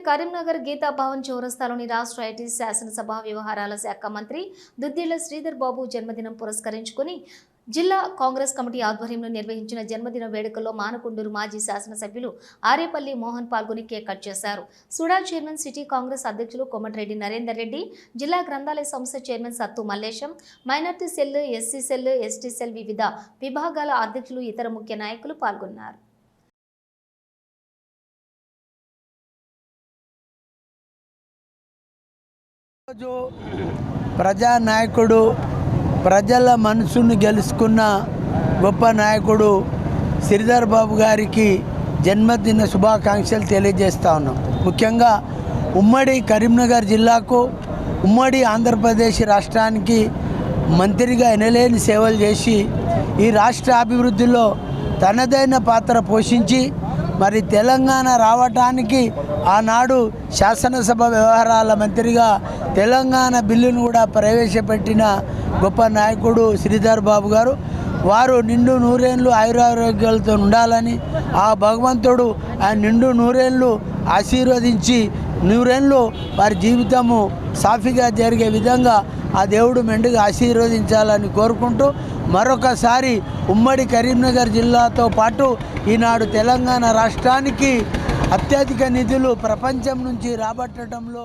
కరీంనగర్ గీతా భవన్ చౌరస్తాలోని రాష్ట్ర ఐటీ శాసనసభ వ్యవహారాల శాఖ మంత్రి దుద్దిళ్ల శ్రీధర్ బాబు జన్మదినం పురస్కరించుకుని జిల్లా కాంగ్రెస్ కమిటీ ఆధ్వర్యంలో నిర్వహించిన జన్మదిన వేడుకల్లో మానకొండూరు మాజీ శాసనసభ్యులు ఆరేపల్లి మోహన్ పాల్గొని కేక్ కట్ చేశారు. సుడా చైర్మన్ సిటీ కాంగ్రెస్ అధ్యక్షులు కోమటిరెడ్డి నరేందర్ రెడ్డి, జిల్లా గ్రంథాలయ సంస్థ చైర్మన్ సత్తు Mallesham, minority cell, SC cell, ST cell వివిధ విభాగాల అధ్యక్షులు, ఇతర ముఖ్య నాయకులు పాల్గొన్నారు. ప్రజానాయకుడు, ప్రజల మనసును గెలుచుకున్న గొప్ప నాయకుడు శ్రీధర్ బాబు గారికి జన్మదిన శుభాకాంక్షలు తెలియజేస్తా ఉన్నాం. ముఖ్యంగా ఉమ్మడి కరీంనగర్ జిల్లాకు, ఉమ్మడి ఆంధ్రప్రదేశ్ రాష్ట్రానికి మంత్రిగా ఎనలేని సేవలు చేసి ఈ రాష్ట్ర అభివృద్ధిలో తనదైన పాత్ర పోషించి మరి తెలంగాణ రావటానికి ఆనాడు శాసనసభ వ్యవహారాల మంత్రిగా తెలంగాణ బిల్లును కూడా ప్రవేశపెట్టిన గొప్ప నాయకుడు శ్రీధర్ బాబు గారు. వారు నిండు నూరేళ్ళు ఆయురారోగ్యాలతో ఉండాలని ఆ భగవంతుడు ఆ నిండు నూరేళ్ళు ఆశీర్వదించి నూరేళ్ళు వారి జీవితము సాఫీగా జరిగే విధంగా ఆ దేవుడు మెండుగా ఆశీర్వదించాలని కోరుకుంటూ మరొకసారి ఉమ్మడి కరీంనగర్ జిల్లాతో పాటు ఈనాడు తెలంగాణ రాష్ట్రానికి అత్యధిక నిధులు ప్రపంచం నుంచి రాబట్టడంలో